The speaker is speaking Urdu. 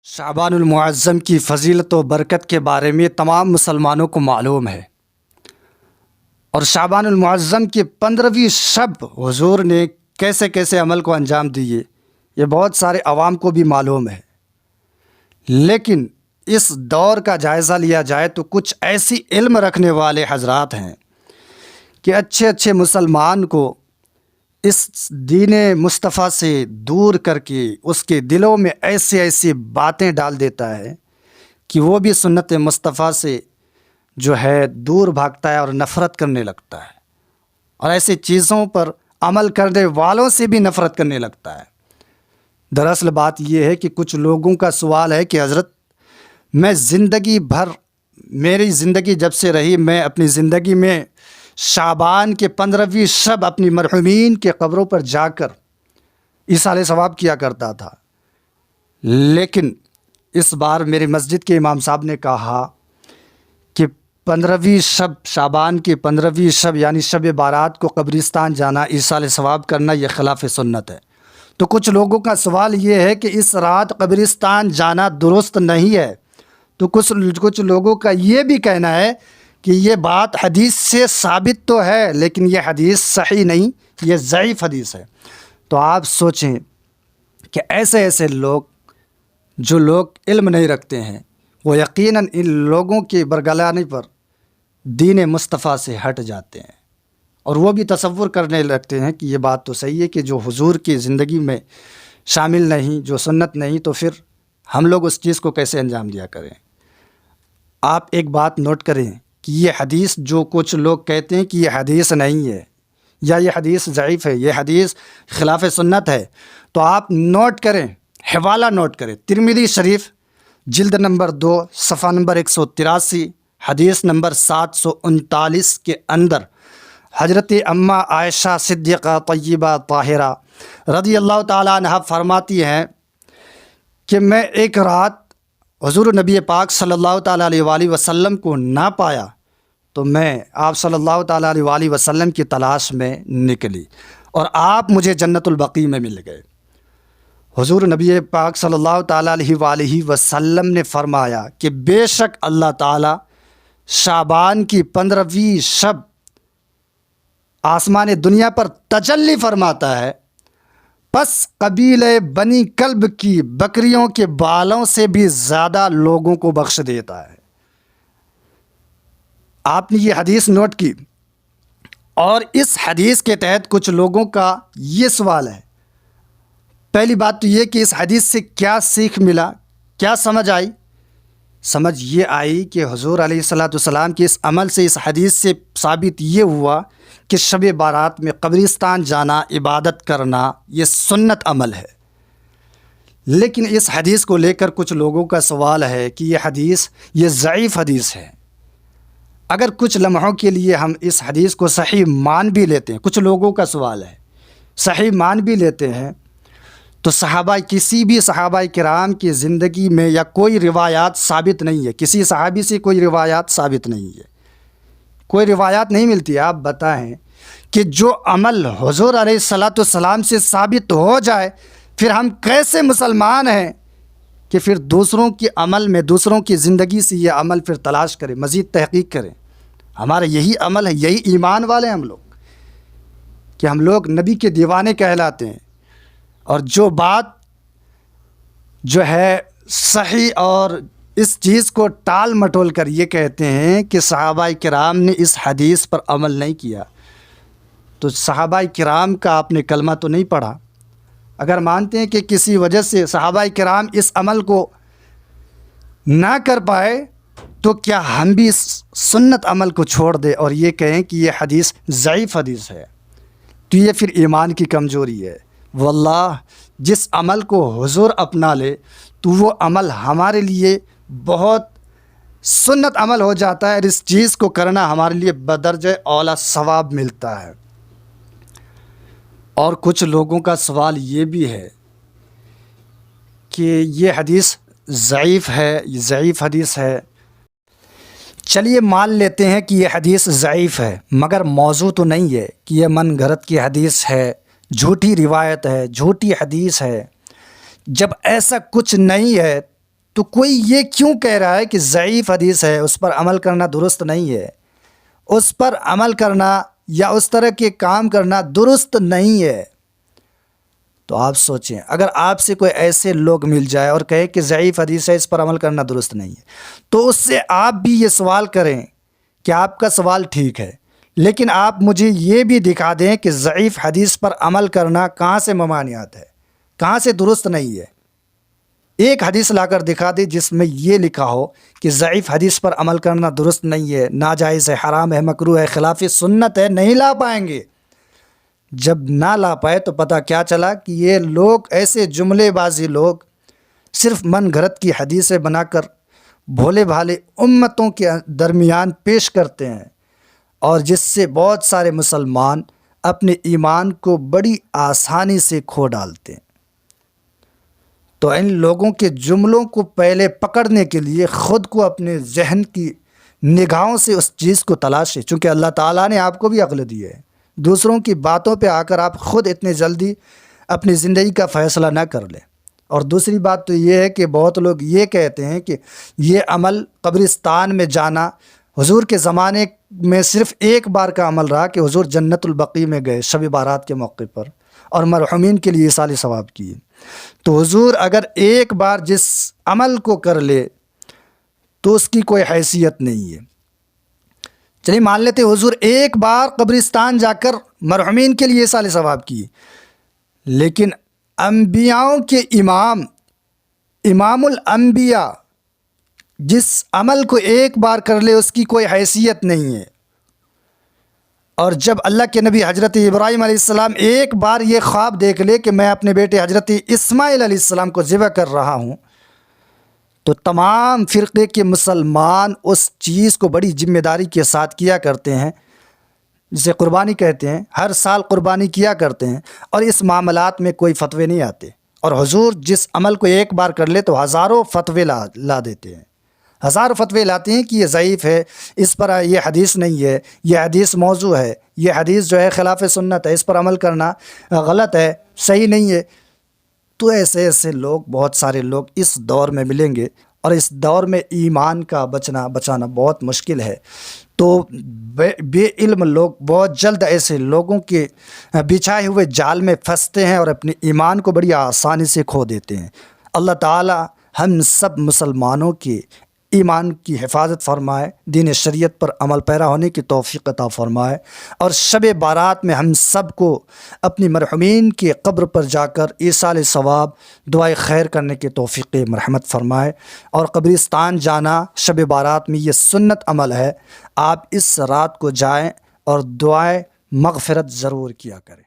شعبان المعظم کی فضیلت و برکت کے بارے میں تمام مسلمانوں کو معلوم ہے، اور شعبان المعظم کی 15ویں شب حضور نے کیسے کیسے عمل کو انجام دیے یہ بہت سارے عوام کو بھی معلوم ہے۔ لیکن اس دور کا جائزہ لیا جائے تو کچھ ایسی علم رکھنے والے حضرات ہیں کہ اچھے اچھے مسلمان کو اس دین مصطفیٰ سے دور کر کے اس کے دلوں میں ایسی ایسی باتیں ڈال دیتا ہے کہ وہ بھی سنت مصطفیٰ سے جو ہے دور بھاگتا ہے اور نفرت کرنے لگتا ہے، اور ایسی چیزوں پر عمل کرنے والوں سے بھی نفرت کرنے لگتا ہے۔ دراصل بات یہ ہے کہ کچھ لوگوں کا سوال ہے کہ حضرت میں زندگی بھر، میری زندگی جب سے رہی، میں اپنی زندگی میں شعبان کے 15ویں شب اپنی مرحومین کے قبروں پر جا کر ایصال ثواب کیا کرتا تھا، لیکن اس بار میری مسجد کے امام صاحب نے کہا کہ 15ویں شب، شعبان کی 15ویں شب یعنی شب بارات کو قبرستان جانا، ایصال ثواب کرنا، یہ خلاف سنت ہے۔ تو کچھ لوگوں کا سوال یہ ہے کہ اس رات قبرستان جانا درست نہیں ہے، تو کچھ لوگوں کا یہ بھی کہنا ہے کہ یہ بات حدیث سے ثابت تو ہے لیکن یہ حدیث صحیح نہیں، یہ ضعیف حدیث ہے۔ تو آپ سوچیں کہ ایسے ایسے لوگ، جو لوگ علم نہیں رکھتے ہیں، وہ یقیناً ان لوگوں کی برگلانے پر دین مصطفیٰ سے ہٹ جاتے ہیں، اور وہ بھی تصور کرنے لگتے ہیں کہ یہ بات تو صحیح ہے کہ جو حضور کی زندگی میں شامل نہیں، جو سنت نہیں، تو پھر ہم لوگ اس چیز کو کیسے انجام دیا کریں۔ آپ ایک بات نوٹ کریں کہ یہ حدیث، جو کچھ لوگ کہتے ہیں کہ یہ حدیث نہیں ہے یا یہ حدیث ضعیف ہے، یہ حدیث خلاف سنت ہے، تو آپ نوٹ کریں، حوالہ نوٹ کریں، ترمذی شریف جلد نمبر 2 صفحہ نمبر 183 حدیث نمبر 739 کے اندر حضرت اماں عائشہ صدیقہ طیبہ طاہرہ رضی اللہ تعالیٰ عنہ فرماتی ہیں کہ میں ایک رات حضور نبی پاک صلی اللہ تعالیٰ علیہ وآلہ وسلم کو نہ پایا، تو میں آپ صلی اللہ تعالیٰ علیہ وآلہ وسلم کی تلاش میں نکلی، اور آپ مجھے جنت البقیع میں مل گئے۔ حضور نبی پاک صلی اللہ تعالیٰ علیہ وآلہ وسلم نے فرمایا کہ بے شک اللہ تعالیٰ شعبان کی 15ویں شب آسمان دنیا پر تجلی فرماتا ہے، پس قبیلہ بنی کلب کی بکریوں کے بالوں سے بھی زیادہ لوگوں کو بخش دیتا ہے۔ آپ نے یہ حدیث نوٹ کی، اور اس حدیث کے تحت کچھ لوگوں کا یہ سوال ہے۔ پہلی بات تو یہ کہ اس حدیث سے کیا سیکھ ملا، کیا سمجھ آئی؟ سمجھ یہ آئی کہ حضور علیہ الصلاۃ والسلام کے اس عمل سے، اس حدیث سے ثابت یہ ہوا کہ شب بارات میں قبرستان جانا، عبادت کرنا، یہ سنت عمل ہے۔ لیکن اس حدیث کو لے کر کچھ لوگوں کا سوال ہے کہ یہ حدیث، یہ ضعیف حدیث ہے۔ اگر کچھ لمحوں کے لیے ہم اس حدیث کو صحیح مان بھی لیتے ہیں، کچھ لوگوں کا سوال ہے، صحیح مان بھی لیتے ہیں، تو کسی بھی صحابہ کرام کی زندگی میں یا کوئی روایات ثابت نہیں ہے، کسی صحابی سے کوئی روایات ثابت نہیں ہے، کوئی روایات نہیں ملتی۔ آپ بتائیں کہ جو عمل حضور علیہ الصلاۃ والسلام سے ثابت ہو جائے، پھر ہم کیسے مسلمان ہیں کہ پھر دوسروں کے عمل میں، دوسروں کی زندگی سے یہ عمل پھر تلاش کریں، مزید تحقیق کریں؟ ہمارا یہی عمل ہے، یہی ایمان والے ہیں ہم لوگ، کہ ہم لوگ نبی کے دیوانے کہلاتے ہیں، اور جو بات جو ہے صحیح اور اس چیز کو ٹال مٹول کر یہ کہتے ہیں کہ صحابہ کرام نے اس حدیث پر عمل نہیں کیا، تو صحابہ کرام کا آپ نے کلمہ تو نہیں پڑھا۔ اگر مانتے ہیں کہ کسی وجہ سے صحابہ کرام اس عمل کو نہ کر پائے، تو کیا ہم بھی اس سنت عمل کو چھوڑ دیں اور یہ کہیں کہ یہ حدیث ضعیف حدیث ہے؟ تو یہ پھر ایمان کی کمزوری ہے۔ واللہ جس عمل کو حضور اپنا لے تو وہ عمل ہمارے لیے بہت سنت عمل ہو جاتا ہے، اور اس چیز کو کرنا ہمارے لیے بدرجہ اولا ثواب ملتا ہے۔ اور کچھ لوگوں کا سوال یہ بھی ہے کہ یہ حدیث ضعیف ہے، یہ ضعیف حدیث ہے۔ چلیے مان لیتے ہیں کہ یہ حدیث ضعیف ہے، مگر موضوع تو نہیں ہے کہ یہ من گھڑت کی حدیث ہے، جھوٹی روایت ہے، جھوٹی حدیث ہے۔ جب ایسا کچھ نہیں ہے تو کوئی یہ کیوں کہہ رہا ہے کہ ضعیف حدیث ہے، اس پر عمل کرنا درست نہیں ہے، اس پر عمل کرنا یا اس طرح کے کام کرنا درست نہیں ہے؟ تو آپ سوچیں، اگر آپ سے کوئی ایسے لوگ مل جائے اور کہے کہ ضعیف حدیث ہے، اس پر عمل کرنا درست نہیں ہے، تو اس سے آپ بھی یہ سوال کریں کہ آپ کا سوال ٹھیک ہے، لیکن آپ مجھے یہ بھی دکھا دیں کہ ضعیف حدیث پر عمل کرنا کہاں سے ممانعت ہے، کہاں سے درست نہیں ہے۔ ایک حدیث لا کر دکھا دے جس میں یہ لکھا ہو کہ ضعیف حدیث پر عمل کرنا درست نہیں ہے، ناجائز ہے، حرام ہے، مکروہ ہے، خلاف سنت ہے، نہیں لا پائیں گے۔ جب نہ لا پائے تو پتہ کیا چلا کہ یہ لوگ ایسے جملے بازی لوگ صرف من گھڑت کی حدیثیں بنا کر بھولے بھالے امتوں کے درمیان پیش کرتے ہیں، اور جس سے بہت سارے مسلمان اپنے ایمان کو بڑی آسانی سے کھو ڈالتے ہیں۔ تو ان لوگوں کے جملوں کو پہلے پکڑنے کے لیے خود کو اپنے ذہن کی نگاہوں سے اس چیز کو تلاشیں، چونکہ اللہ تعالیٰ نے آپ کو بھی عقل دی ہے۔ دوسروں کی باتوں پہ آ کر آپ خود اتنے جلدی اپنی زندگی کا فیصلہ نہ کر لیں۔ اور دوسری بات تو یہ ہے کہ بہت لوگ یہ کہتے ہیں کہ یہ عمل قبرستان میں جانا حضور کے زمانے میں صرف ایک بار کا عمل رہا کہ حضور جنت البقیع میں گئے شب بارات کے موقع پر اور مرحومین کے لیے ایصال ثواب کیے۔ تو حضور اگر ایک بار جس عمل کو کر لے تو اس کی کوئی حیثیت نہیں ہے۔ چلیے مان لیتے حضور ایک بار قبرستان جا کر مرحومین کے لیے ایصال ثواب کیے، لیکن انبیاؤں کے امام الانبیاء جس عمل کو ایک بار کر لے اس کی کوئی حیثیت نہیں ہے۔ اور جب اللہ کے نبی حضرت ابراہیم علیہ السلام ایک بار یہ خواب دیکھ لے کہ میں اپنے بیٹے حضرت اسماعیل علیہ السلام کو ذبح کر رہا ہوں، تو تمام فرقے کے مسلمان اس چیز کو بڑی ذمہ داری کے ساتھ کیا کرتے ہیں، جسے قربانی کہتے ہیں، ہر سال قربانی کیا کرتے ہیں، اور اس معاملات میں کوئی فتوے نہیں آتے۔ اور حضور جس عمل کو ایک بار کر لے تو ہزاروں فتوے لا دیتے ہیں، ہزاروں فتوے لاتے ہیں کہ یہ ضعیف ہے، اس پر یہ حدیث نہیں ہے، یہ حدیث موضوع ہے، یہ حدیث جو ہے خلاف سنت ہے، اس پر عمل کرنا غلط ہے، صحیح نہیں ہے۔ تو ایسے لوگ بہت سارے لوگ اس دور میں ملیں گے، اور اس دور میں ایمان کا بچانا بہت مشکل ہے۔ تو بے علم لوگ بہت جلد ایسے لوگوں کے بچھائے ہوئے جال میں پھنستے ہیں اور اپنے ایمان کو بڑی آسانی سے کھو دیتے ہیں۔ اللہ تعالی ہم سب مسلمانوں کے ایمان کی حفاظت فرمائے، دین شریعت پر عمل پیرا ہونے کی توفیق عطا فرمائے، اور شب بارات میں ہم سب کو اپنی مرحومین کی قبر پر جا کر ایصال ثواب دعائے خیر کرنے کی توفیق مرحمت فرمائے۔ اور قبرستان جانا شب بارات میں یہ سنت عمل ہے، آپ اس رات کو جائیں اور دعائے مغفرت ضرور کیا کریں۔